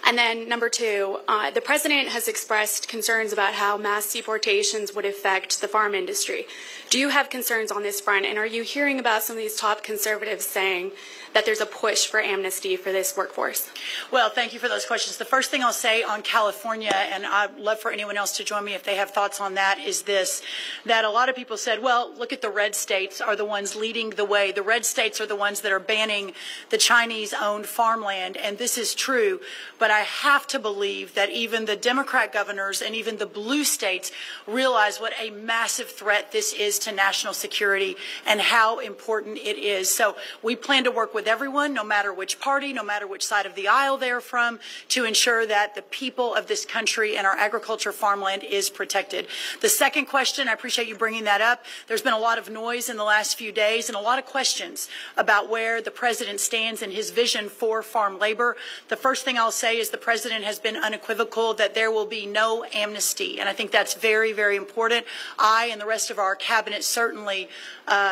And then number two, the president has expressed concerns about how mass deportations would affect the farm industry. Do you have concerns on this front? And are you hearing about some of these top conservatives saying that there's a push for amnesty for this workforce? Well, thank you for those questions. The first thing I'll say on California, and I'd love for anyone else to join me if they have thoughts on that, is this, that a lot of people said, well, look at the red states are the ones leading the way. The red states are the ones that are banning the Chinese-owned farmland, and this is true. But I have to believe that even the Democrat governors and even the blue states realize what a massive threat this is to national security and how important it is. So we plan to work with everyone, no matter which party, no matter which side of the aisle they're from, to ensure that the people of this country and our agriculture farmland is protected. The second question, I appreciate you bringing that up. There's been a lot of noise in the last few days and a lot of questions about where the president stands and his vision for farm labor. The first thing I'll say is the president has been unequivocal that there will be no amnesty, and I think that's very, very important. I and the rest of our cabinet certainly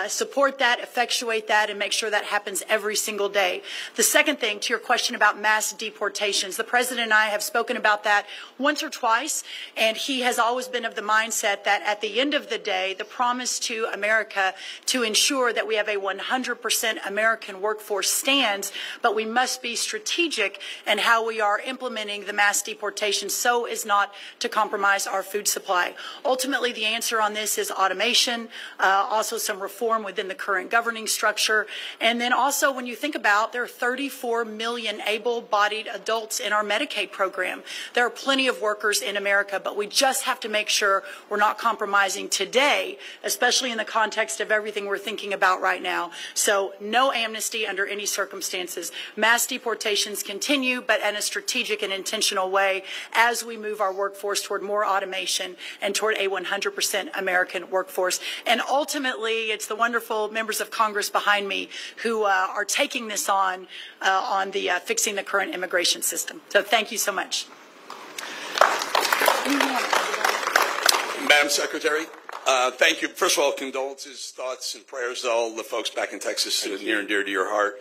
support that, effectuate that, and make sure that happens every single day. The second thing, to your question about mass deportations, the president and I have spoken about that once or twice, and he has always been of the mindset that at the end of the day, the promise to America to ensure that we have a 100% American workforce stands, but we must be strategic in how we are implementing the mass deportation so as not to compromise our food supply. Ultimately, the answer on this is automation, also some reform within the current governing structure, and then also when you think about there are 34 million able-bodied adults in our Medicaid program. There are plenty of workers in America, but we just have to make sure we're not compromising today, especially in the context of everything we're thinking about right now. So no amnesty under any circumstances. Mass deportations continue, but in a strategic and intentional way as we move our workforce toward more automation and toward a 100% American workforce. And ultimately, it's the wonderful members of Congress behind me who are taking this on the fixing the current immigration system. So thank you so much. Madam Secretary, thank you. First of all, condolences, thoughts, and prayers to all the folks back in Texas near and dear to your heart.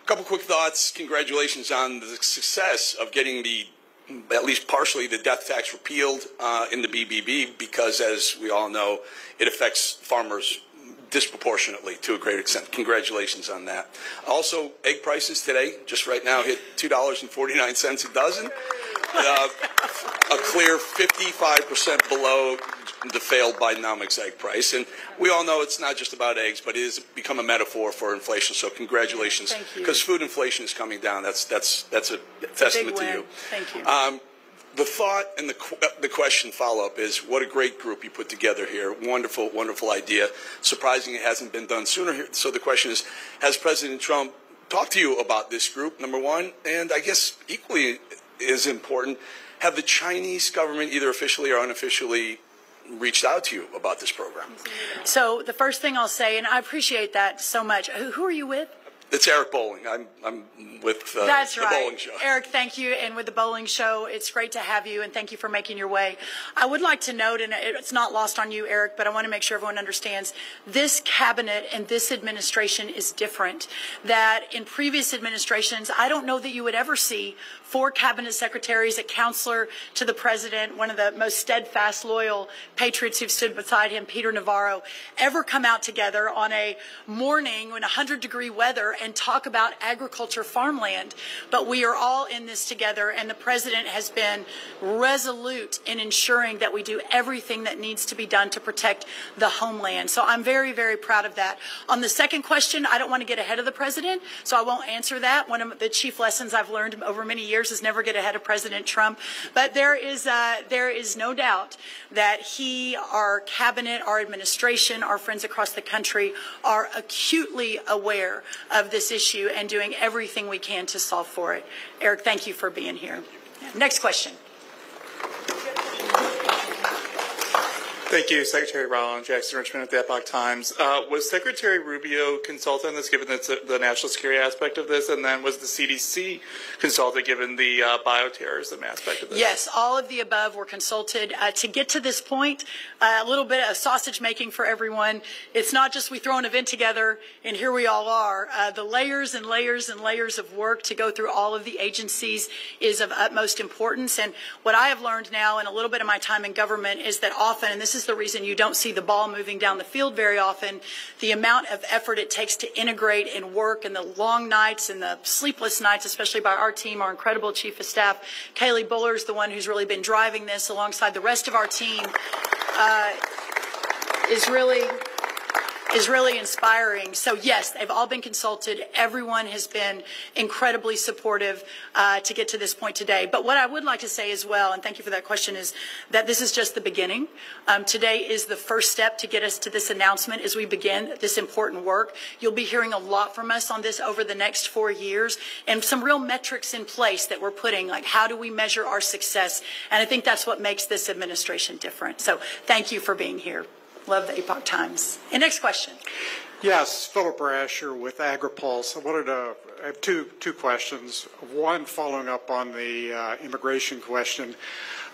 A couple quick thoughts. Congratulations on the success of getting at least partially the death tax repealed in the BBB, because as we all know, it affects farmers disproportionately to a great extent. Congratulations on that. Also, egg prices today, just right now, hit $2.49 a dozen. a clear 55% below the failed Bidenomics egg price. And we all know it's not just about eggs, but it has become a metaphor for inflation. So congratulations, because food inflation is coming down. That's a testament to you. Thank you. The thought and the question follow-up is, what a great group you put together here. Wonderful, wonderful idea. Surprising it hasn't been done sooner here. So the question is, has President Trump talked to you about this group, number one? And I guess equally as important, have the Chinese government, either officially or unofficially, reached out to you about this program? So the first thing I'll say, and I appreciate that so much. Who are you with? It's Eric Bowling. I'm with That's the right. Bowling Show. Eric, thank you. And with the Bowling Show, it's great to have you, and thank you for making your way. I would like to note, and it's not lost on you, Eric, but I want to make sure everyone understands, this cabinet and this administration is different. That in previous administrations, I don't know that you would ever see 4 cabinet secretaries, a counselor to the president, one of the most steadfast, loyal patriots who've stood beside him, Peter Navarro, ever come out together on a morning in 100-degree weather and talk about agriculture, farmland. But we are all in this together, and the president has been resolute in ensuring that we do everything that needs to be done to protect the homeland. So I'm very, very proud of that. On the second question, I don't want to get ahead of the president, so I won't answer that. One of the chief lessons I've learned over many years is never get ahead of President Trump. But there is no doubt that he, our cabinet, our administration, our friends across the country are acutely aware of this issue and doing everything we can to solve for it. Eric, thank you for being here. Next question. Thank you, Secretary Rollins. Jackson Richmond at the Epoch Times. Was Secretary Rubio consulted on this, given the national security aspect of this, and then was the CDC consulted, given the bioterrorism aspect of this? Yes, all of the above were consulted. To get to this point, a little bit of sausage making for everyone. It's not just we throw an event together and here we all are. The layers and layers and layers of work to go through all of the agencies is of utmost importance. And what I have learned now in a little bit of my time in government is that often, and this is the reason you don't see the ball moving down the field very often, the amount of effort it takes to integrate and work, and the long nights and the sleepless nights, especially by our team, our incredible chief of staff. Kaylee Buller is the one who's really been driving this alongside the rest of our team, is really inspiring. So yes, they've all been consulted. Everyone has been incredibly supportive to get to this point today. But what I would like to say as well, and thank you for that question, is that this is just the beginning. Today is the first step to get us to this announcement as we begin this important work. You'll be hearing a lot from us on this over the next 4 years, and some real metrics in place that we're putting, like how do we measure our success? And I think that's what makes this administration different. So thank you for being here. Love the Epoch Times. And next question. Yes, Philip Brasher with AgriPulse. I have two questions. One, following up on the immigration question.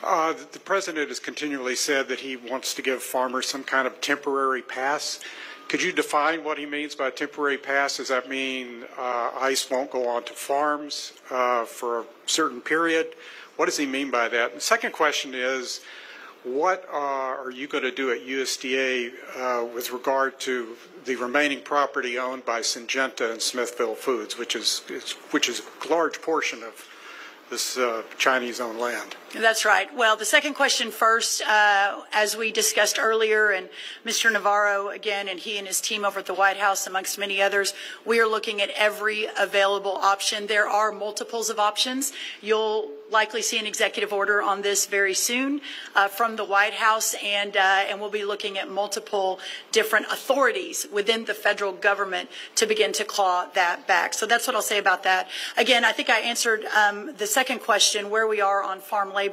The president has continually said that he wants to give farmers some kind of temporary pass. Could you define what he means by a temporary pass? Does that mean ICE won't go onto farms for a certain period? What does he mean by that? And the second question is, what are you going to do at USDA with regard to the remaining property owned by Syngenta and Smithfield Foods, which is a large portion of this Chinese-owned land? That's right. Well, the second question first, as we discussed earlier, and Mr. Navarro, again, and he and his team over at the White House, amongst many others, we are looking at every available option. There are multiples of options. You'll likely see an executive order on this very soon from the White House, and we'll be looking at multiple different authorities within the federal government to begin to claw that back. So that's what I'll say about that. Again, I think I answered the second question, where we are on farm labor,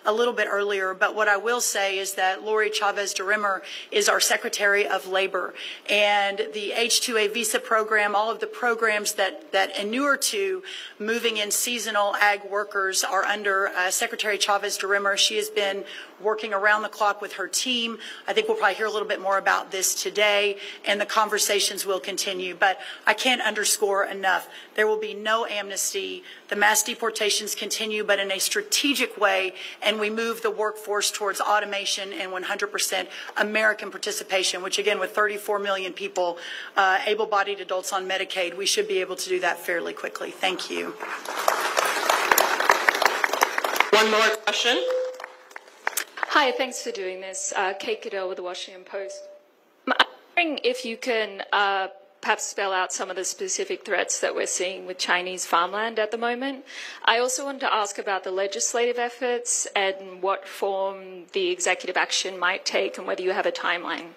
a little bit earlier, but what I will say is that Lori Chavez DeRimmer is our Secretary of Labor, and the H-2A visa program, all of the programs that inure to moving in seasonal ag workers are under Secretary Chavez DeRimmer. She has been working around the clock with her team. I think we'll probably hear a little bit more about this today, and the conversations will continue. But I can't underscore enough, there will be no amnesty. The mass deportations continue, but in a strategic way, and we move the workforce towards automation and 100% American participation, which again, with 34 million people, able-bodied adults on Medicaid, we should be able to do that fairly quickly. Thank you. One more question. Hi, thanks for doing this. Kate Goodell with the Washington Post. I'm wondering if you can perhaps spell out some of the specific threats that we're seeing with Chinese farmland at the moment. I also wanted to ask about the legislative efforts and what form the executive action might take and whether you have a timeline.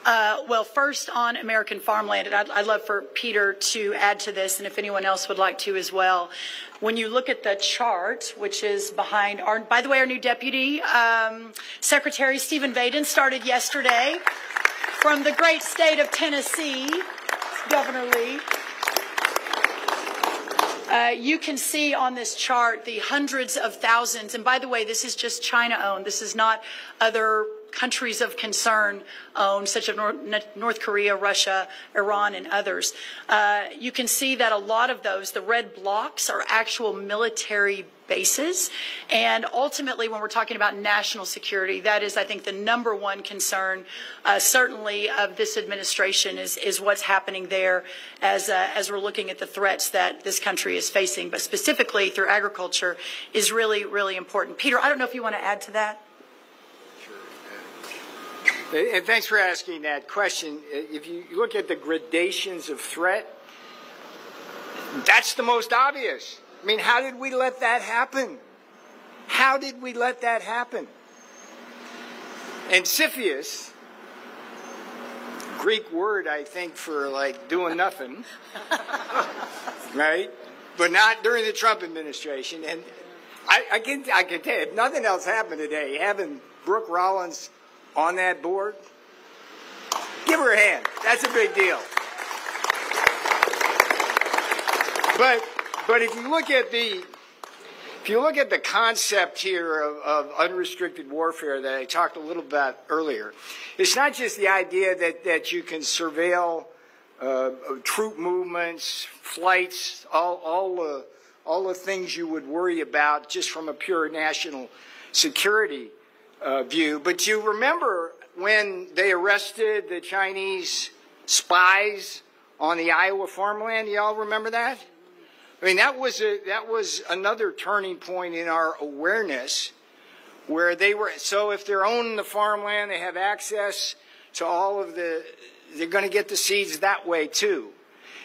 Well, first on American farmland, and I'd love for Peter to add to this, and if anyone else would like to as well. When you look at the chart, which is behind our, by the way, our new Deputy Secretary Stephen Vaden started yesterday from the great state of Tennessee, Governor Lee. You can see on this chart the hundreds of thousands, and by the way, this is just China-owned. This is not other countries of concern owned, such as North Korea, Russia, Iran, and others. You can see that a lot of those, the red blocks, are actual military bases. And ultimately, when we're talking about national security, that is, I think, the number one concern, certainly of this administration, is what's happening there as we're looking at the threats that this country is facing. But specifically through agriculture is really, really important. Peter, I don't know if you want to add to that. And thanks for asking that question. If you look at the gradations of threat, that's the most obvious. I mean, how did we let that happen? How did we let that happen? And Siphius, Greek word, I think, for like doing nothing, right? But not during the Trump administration. And I can tell you, if nothing else happened today, having Brooke Rollins on that board, give her a hand. That's a big deal. But if you look at the concept here of unrestricted warfare that I talked a little about earlier, it's not just the idea that you can surveil troop movements, flights, all the things you would worry about just from a pure national security view. But you remember when they arrested the Chinese spies on the Iowa farmland? You all remember that? I mean, that was another turning point in our awareness, where they were, so if they're owning the farmland, they have access to all of they're going to get the seeds that way too.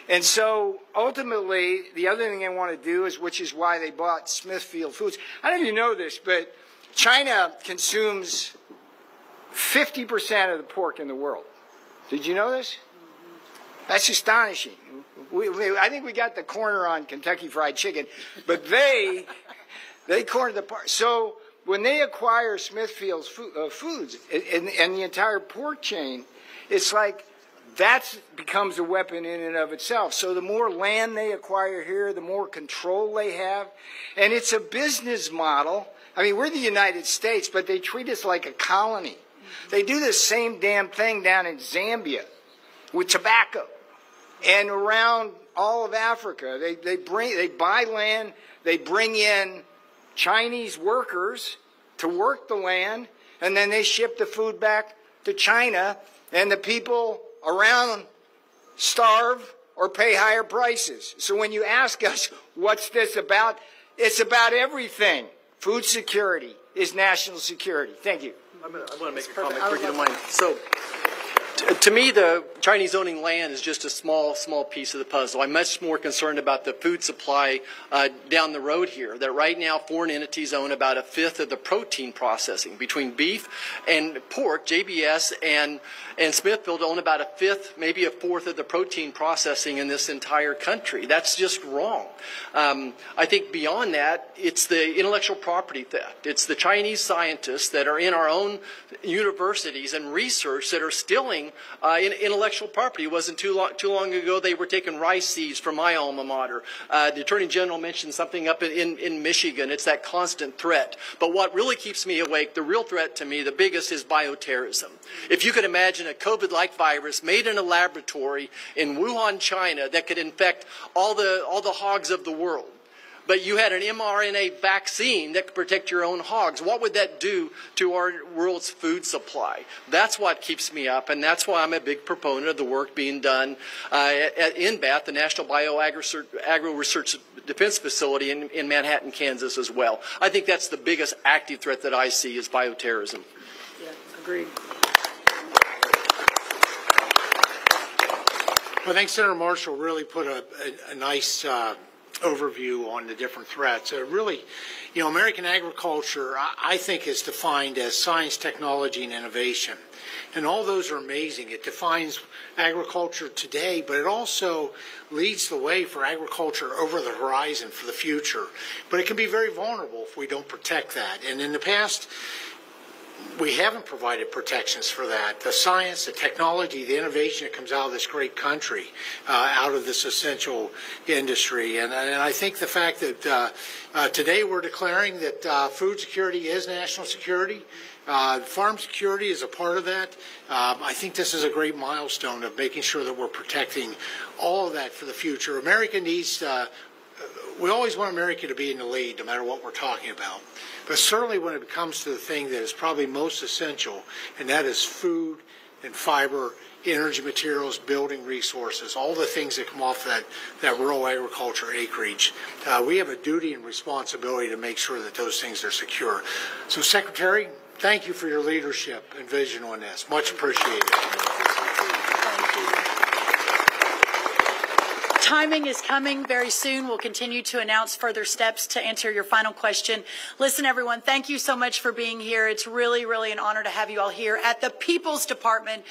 And so ultimately, the other thing they want to do is, which is why they bought Smithfield Foods. I don't know if you know this, but China consumes 50% of the pork in the world. Did you know this? That's astonishing. I think we got the corner on Kentucky Fried Chicken, but they cornered the part. So when they acquire Smithfield's Foods and the entire pork chain, it's like that becomes a weapon in and of itself. So the more land they acquire here, the more control they have. And it's a business model. I mean, we're the United States, but they treat us like a colony. They do the same damn thing down in Zambia with tobacco and around all of Africa. They buy land, they bring in Chinese workers to work the land, and then they ship the food back to China, and the people around starve or pay higher prices. So when you ask us, what's this about? It's about everything. Food security is national security. Thank you. I want to make a comment, if you don't mind. So, to me, the Chinese owning land is just a small piece of the puzzle. I'm much more concerned about the food supply down the road here, that right now foreign entities own about a fifth of the protein processing. Between beef and pork, JBS and Smithfield own about a fifth, maybe a fourth of the protein processing in this entire country. That's just wrong. I think beyond that, it's the intellectual property theft. It's the Chinese scientists that are in our own universities and research that are stealing intellectual property. It wasn't too long ago they were taking rice seeds from my alma mater. The Attorney General mentioned something up in Michigan. It's that constant threat. But what really keeps me awake, the real threat to me, the biggest, is bioterrorism. If you could imagine a COVID-like virus made in a laboratory in Wuhan, China, that could infect all the hogs of the world. but you had an mRNA vaccine that could protect your own hogs. What would that do to our world's food supply? That's what keeps me up, and that's why I'm a big proponent of the work being done at NBAT, the National Agro Research Defense Facility in Manhattan, Kansas as well. I think that's the biggest active threat that I see is bioterrorism. Yeah, agreed. Well, I think Senator Marshall really put a nice overview on the different threats. Really, you know, American agriculture, I think, is defined as science, technology, and innovation. And all those are amazing. It defines agriculture today, but it also leads the way for agriculture over the horizon for the future. But it can be very vulnerable if we don't protect that. And in the past, we haven't provided protections for that. The science, the technology, the innovation that comes out of this great country, out of this essential industry. And I think the fact that today we're declaring that food security is national security, farm security is a part of that. I think this is a great milestone of making sure that we're protecting all of that for the future. America needs we always want America to be in the lead, no matter what we're talking about. But certainly when it comes to the thing that is probably most essential, and that is food and fiber, energy materials, building resources, all the things that come off that rural agriculture acreage, we have a duty and responsibility to make sure that those things are secure. So, Secretary, thank you for your leadership and vision on this. Much appreciated. Timing is coming very soon. We'll continue to announce further steps to answer your final question. Listen, everyone, thank you so much for being here. It's really, really an honor to have you all here at the People's Department.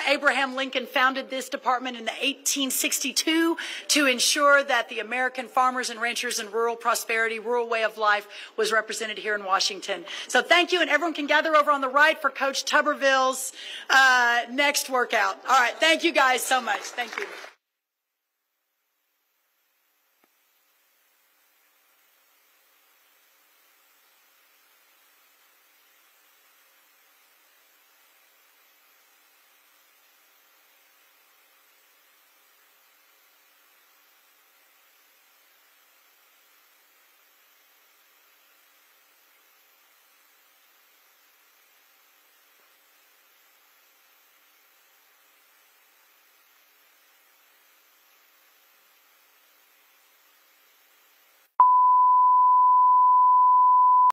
Abraham Lincoln founded this department in 1862 to ensure that the American farmers and ranchers and rural prosperity, rural way of life was represented here in Washington. So thank you, and everyone can gather over on the right for Coach Tuberville's next workout. All right, thank you guys so much. Thank you.